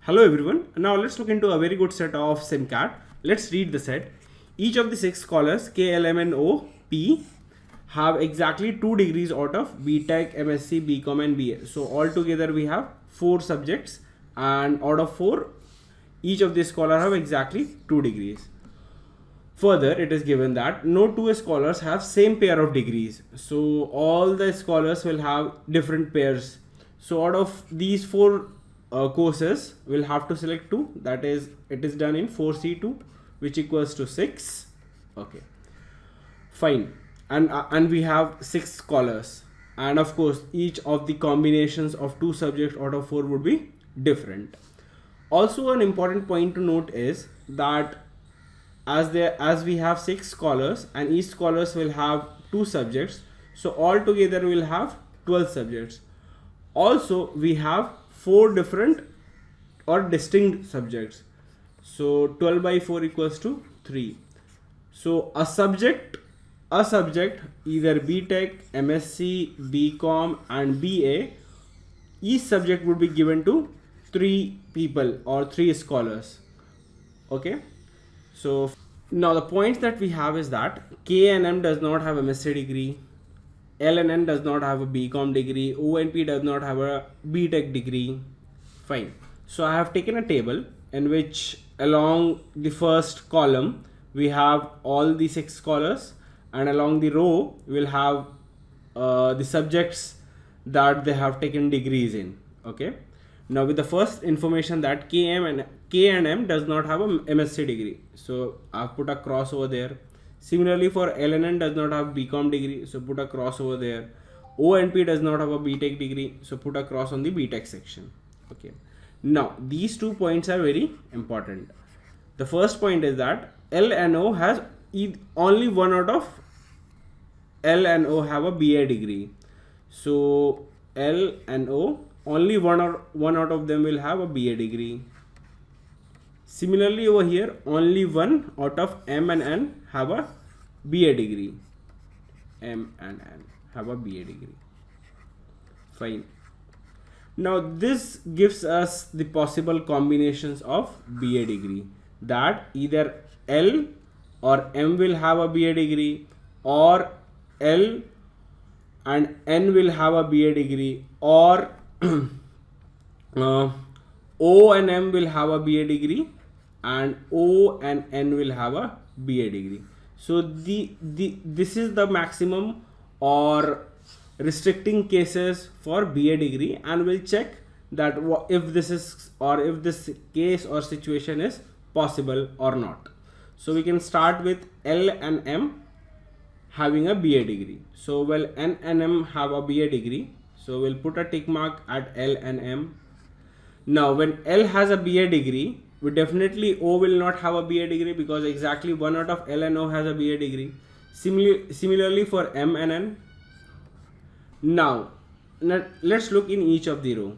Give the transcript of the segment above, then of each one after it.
Hello everyone. Now let's look into a very good set of SimCAT. Let's read the set. Each of the 6 scholars K, L, M and O, P have exactly 2 degrees out of BTech, MSc, BCom and BA. So altogether we have 4 subjects, and out of 4 each of these scholars have exactly 2 degrees. Further, it is given that no two scholars have same pair of degrees. So all the scholars will have different pairs. So out of these 4 courses, we'll have to select 2. That is, it is done in 4C2, which equals to 6. Okay, fine. And we have 6 scholars. And of course, each of the combinations of 2 subjects out of 4 would be different. Also, an important point to note is that as we have 6 scholars and each scholars will have 2 subjects, so all together we will have 12 subjects. Also we have 4 different or distinct subjects, so 12 by 4 equals to 3. So a subject either BTech, MSc, BCom and BA, each subject would be given to 3 people or 3 scholars. Okay, so now the points that we have is that K and M does not have a MSc degree, L and N does not have a BCom degree, O and P does not have a BTech degree. Fine. So I have taken a table in which along the first column we have all the 6 scholars, and along the row we'll have the subjects that they have taken degrees in. Okay. Now with the first information that K and M does not have a MSc degree, so I've put a cross over there. Similarly for L and N does not have BCom degree, so put a cross over there. O and P does not have a BTech degree, so put a cross on the BTech section. Okay. Now these 2 points are very important. The first point is that L and O has only one out of L and O have a BA degree. So L and O, only one out of them will have a BA degree. Similarly over here, only one out of M and N have a BA degree. M and N have a BA degree. Fine. Now this gives us the possible combinations of BA degree, that either L or M will have a BA degree, or L and N will have a BA degree, or O and M will have a BA degree and O and N will have a BA degree. So this is the maximum or restricting cases for BA degree, and we'll check that if this is, or if this case or situation is possible or not. So we can start with L and M having a BA degree. So well, N and M have a BA degree, so we'll put a tick mark at L and M. Now when L has a BA degree, we definitely O will not have a BA degree, because exactly one out of L and O has a BA degree. Similarly for M and N. Now let's look in each of the row.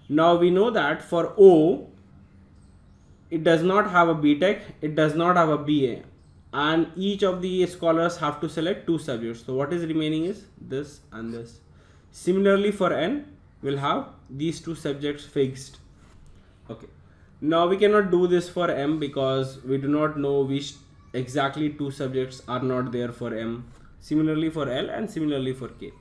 Now we know that for O, it does not have a BTech, it does not have a BA, and each of the scholars have to select 2 subjects. So what is remaining is this and this. Similarly for N, we'll have these 2 subjects fixed. Okay. Now we cannot do this for M because we do not know which exactly 2 subjects are not there for M. Similarly for L and similarly for K.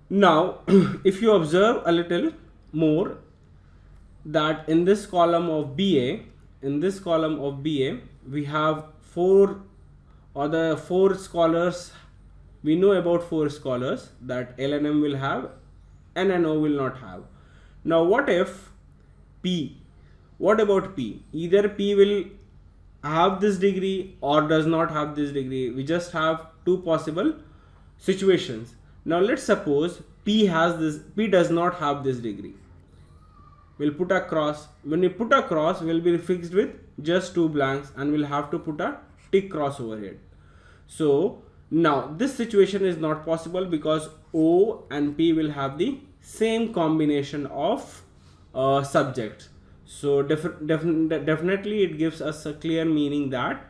Now if you observe a little more, that in this column of BA, we have 4 scholars. We know about 4 scholars that L and M will have, N and O will not have. Now what if P? What about P? Either P will have this degree or does not have this degree. We just have 2 possible situations. Now let's suppose P does not have this degree. We'll put a cross. When we put a cross, we'll be fixed with just 2 blanks, and we'll have to put a tick cross over here. So now this situation is not possible because O and P will have the same combination of subjects. So definitely it gives us a clear meaning that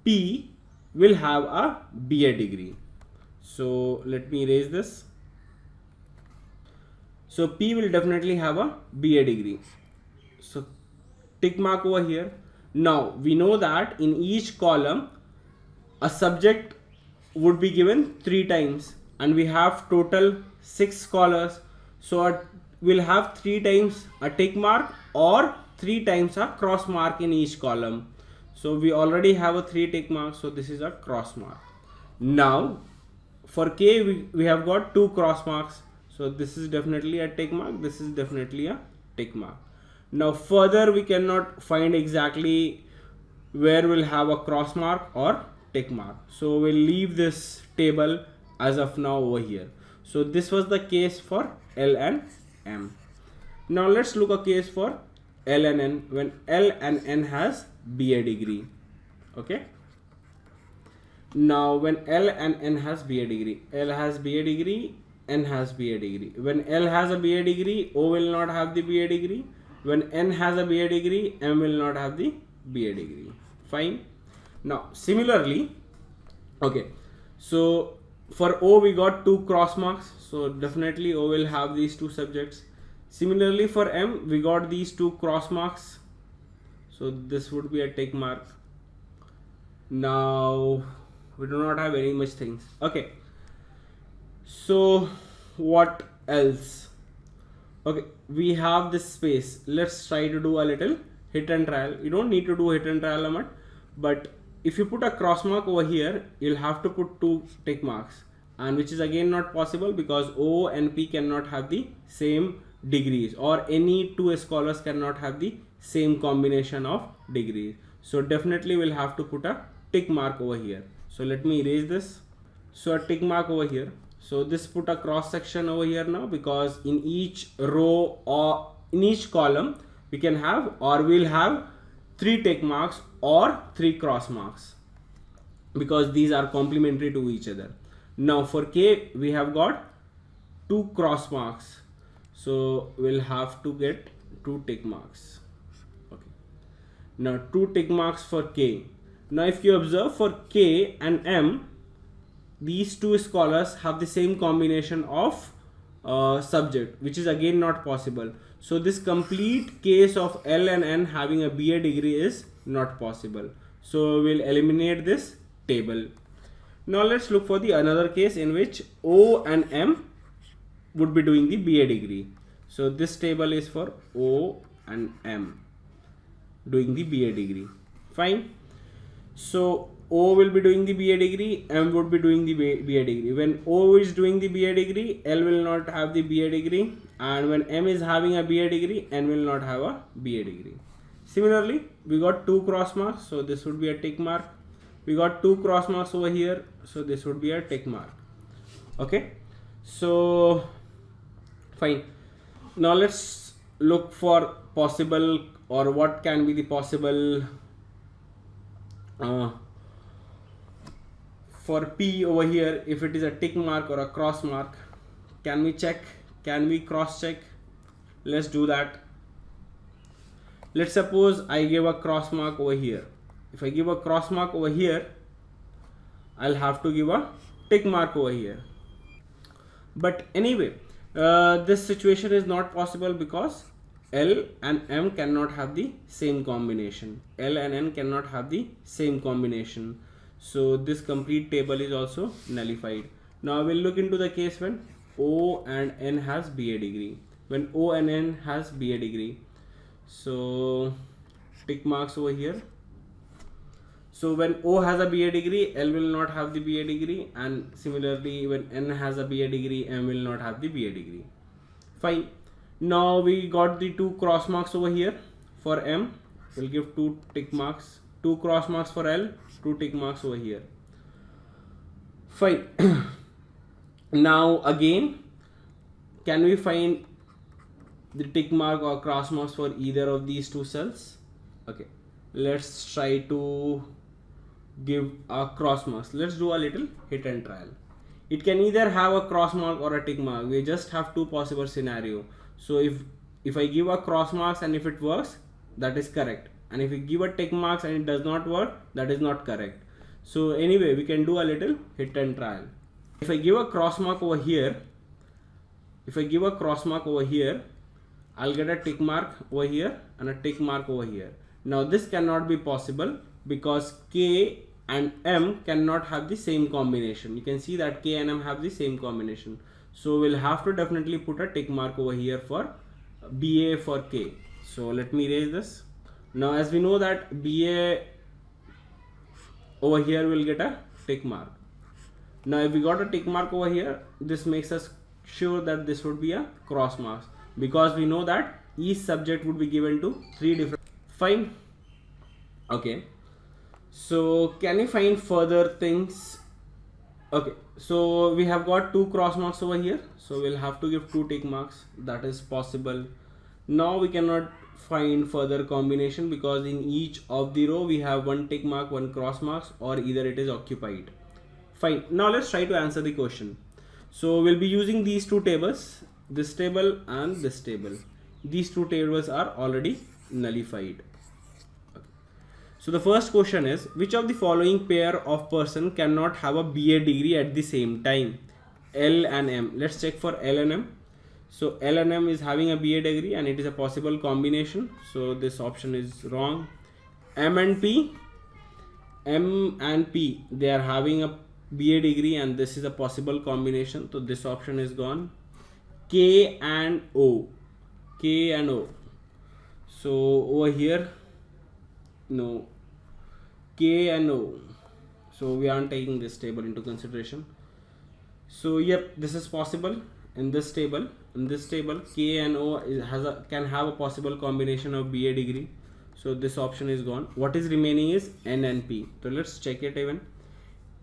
P will have a BA degree. So let me erase this. So P will definitely have a BA degree. So tick mark over here. Now we know that in each column a subject would be given 3 times, and we have total 6 scholars, so we'll have 3 times a tick mark or 3 times a cross mark in each column. So we already have a 3 tick marks, so this is a cross mark. Now for K we have got 2 cross marks, so this is definitely a tick mark, this is definitely a tick mark. Now further we cannot find exactly where we'll have a cross mark or tick mark, so we'll leave this table as of now over here. So this was the case for L and M. Now let's look a case for L and N, when L and N has BA degree. Okay, now when L and N has BA degree, L has BA degree, N has BA degree. When L has a BA degree, O will not have the BA degree. When N has a BA degree, M will not have the BA degree. Fine. Now similarly, okay, so for O we got 2 cross marks, so definitely O will have these 2 subjects. Similarly for M we got these 2 cross marks, so this would be a tick mark. Now we do not have very much things. Okay, so what else? Okay, we have this space. Let's try to do a little hit and trial. You don't need to do hit and trial much, but if you put a cross mark over here, you'll have to put 2 tick marks, and which is again not possible because O and P cannot have the same degrees, or any 2 scholars cannot have the same combination of degrees. So definitely we'll have to put a tick mark over here. So let me erase this. So a tick mark over here. So this put a cross section over here now, because in each row or in each column we can have, or we'll have 3 tick marks or 3 cross marks, because these are complementary to each other. Now for K we have got 2 cross marks, so we'll have to get 2 tick marks. Okay, now 2 tick marks for K. Now if you observe for K and M, these 2 scholars have the same combination of subject, which is again not possible. So this complete case of L and N having a BA degree is not possible. So we'll eliminate this table. Now let's look for the another case in which O and M would be doing the BA degree. So this table is for O and M doing the BA degree. Fine. So O will be doing the BA degree, M would be doing the BA degree. When O is doing the BA degree, L will not have the BA degree, and when M is having a BA degree, N will not have a BA degree. Similarly, we got 2 cross marks, so this would be a tick mark. We got 2 cross marks over here, so this would be a tick mark. Okay, so fine. Now let's look for possible, or what can be the possible for P over here. If it is a tick mark or a cross mark, can we check? Can we cross check? Let's do that. Let's suppose I give a cross mark over here. If I give a cross mark over here, I'll have to give a tick mark over here. But anyway, this situation is not possible because L and M cannot have the same combination. L and N cannot have the same combination. So this complete table is also nullified. Now we'll look into the case when O and N has BA degree. When O and N has BA degree, so tick marks over here. So when O has a BA degree, L will not have the BA degree, and similarly when N has a BA degree, M will not have the BA degree. Fine. Now we got the 2 cross marks over here. For M, we'll give 2 tick marks. 2 cross marks for L, 2 tick marks over here. Fine. Now again, can we find the tick mark or cross marks for either of these 2 cells? Okay, let's try to give a cross marks. Let's do a little hit and trial. It can either have a cross mark or a tick mark. We just have 2 possible scenarios. So if I give a cross marks and if it works, that is correct, and if you give a tick marks and it does not work, that is not correct. So anyway, we can do a little hit and trial. If I give a cross mark over here, I'll get a tick mark over here and a tick mark over here. Now this cannot be possible because K and M cannot have the same combination. You can see that K and M have the same combination. So we'll have to definitely put a tick mark over here for BA for K. So let me erase this. Now as we know that BA over here will get a tick mark. Now if we got a tick mark over here, this makes us sure that this would be a cross marks, because we know that each subject would be given to 3 different. Fine. Okay. So can you find further things? Okay. So we have got 2 cross marks over here. So we'll have to give 2 tick marks. That is possible. Now we cannot find further combination because in each of the row we have 1 tick mark, 1 cross marks, or either it is occupied. Fine. Now let's try to answer the question. So we'll be using these 2 tables, this table and this table. These 2 tables are already nullified. Okay. So the first question is, which of the following pair of person cannot have a BA degree at the same time? L and M. Let's check for L and M. So L and M is having a BA degree and it is a possible combination. So this option is wrong. M and P, they are having a BA degree and this is a possible combination. So this option is gone. K and O. So over here, no. K and O. So we aren't taking this table into consideration. So yep, this is possible in this table. In this table, K and O can have a possible combination of BA degree. So this option is gone. What is remaining is N and P. So let's check it even.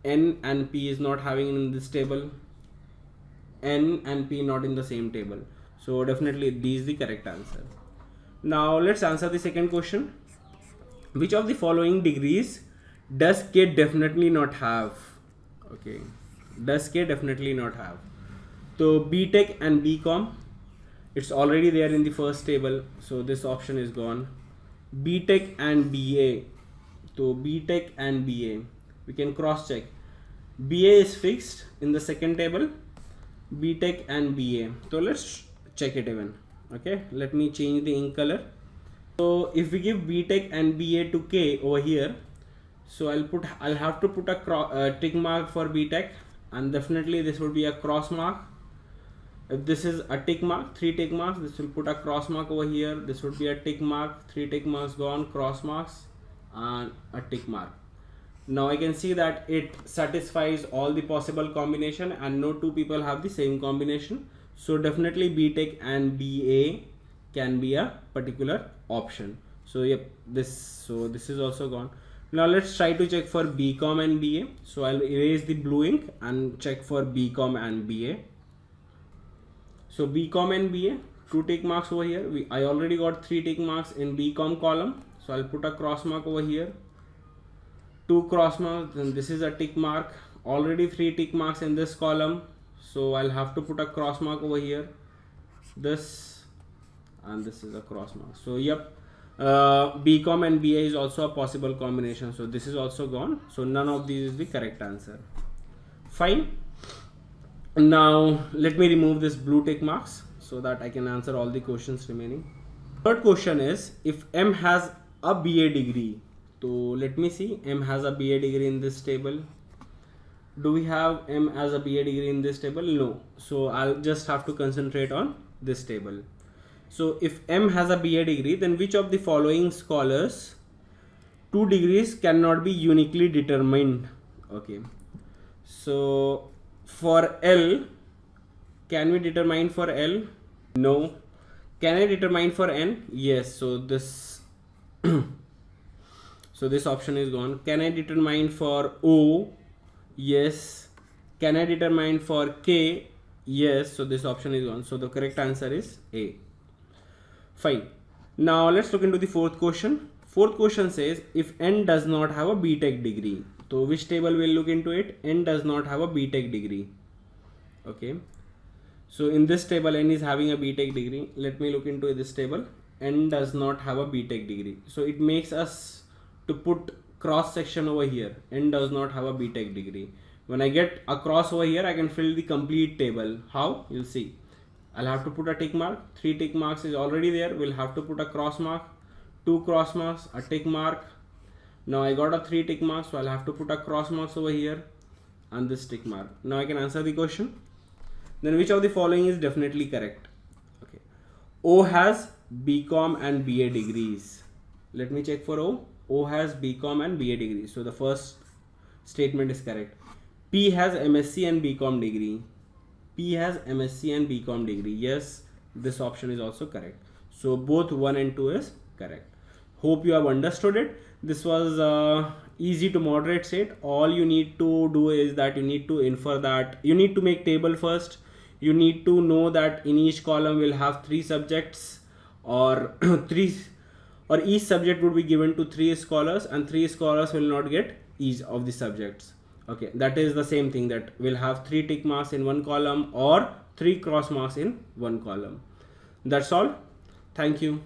N and P is not having in this table. N and P not in the same table. So definitely D is the correct answer. Now let's answer the second question. Which of the following degrees does K definitely not have? Okay. Does K definitely not have? So BTech and BCom, it's already there in the first table. So this option is gone. BTech and BA. So BTech and BA. We can cross check. BA is fixed in the second table. BTech and BA. So let's check it even. Okay, let me change the ink color. So if we give BTech and BA to K over here, so I'll have to put a tick mark for BTech, and definitely this would be a cross mark. If this is a tick mark, 3 tick marks, this will put a cross mark over here. This would be a tick mark, 3 tick marks gone, cross marks and a tick mark. Now I can see that it satisfies all the possible combination and no 2 people have the same combination. So definitely BTech and BA can be a particular option. So yep, this is also gone. Now let's try to check for BCom and BA. So I'll erase the blue ink and check for BCom and BA. So BCom and BA, 2 tick marks over here. I already got 3 tick marks in BCom column. So I'll put a cross mark over here. 2 cross marks, and this is a tick mark. Already 3 tick marks in this column. So I'll have to put a cross mark over here. This and this is a cross mark. So yep, BCom and BA is also a possible combination. So this is also gone. So none of these is the correct answer. Fine. Now let me remove this blue tick marks so that I can answer all the questions remaining. Third question is, if M has a BA degree. So let me see, M has a BA degree in this table. Do we have M as a BA degree in this table? No. So I'll just have to concentrate on this table. So if M has a BA degree, then which of the following scholars 2 degrees cannot be uniquely determined? Okay. So for L, can we determine for L? No. Can I determine for N? Yes. So this so this option is gone. Can I determine for O? Yes. Can I determine for K? Yes. So this option is gone. So the correct answer is A. Fine. Now let's look into the fourth question. Fourth question says, if N does not have a BTech degree. So which table will look into it? N does not have a BTech degree. Okay. So in this table, N is having a BTech degree. Let me look into this table. N does not have a BTech degree. So it makes us to put cross section over here. N does not have a BTech degree. When I get a cross over here, I can fill the complete table. How? You'll see. I'll have to put a tick mark. 3 tick marks is already there. We'll have to put a cross mark. 2 cross marks, a tick mark. Now I got a 3 tick marks, so I'll have to put a cross marks over here and this tick mark. Now I can answer the question. Then which of the following is definitely correct? Okay. O has BCom and BA degrees. Let me check for O. O has BCom and BA degrees. So the first statement is correct. P has MSc and BCom degree. P has MSc and BCom degree. Yes, this option is also correct. So both 1 and 2 is correct. Hope you have understood it. This was easy to moderate set. All you need to do is that you need to infer that you need to make table first. You need to know that in each column will have 3 subjects or each subject would be given to 3 scholars and 3 scholars will not get each of the subjects. Okay, that is the same thing, that we'll have 3 tick marks in one column or 3 cross marks in one column. That's all. Thank you.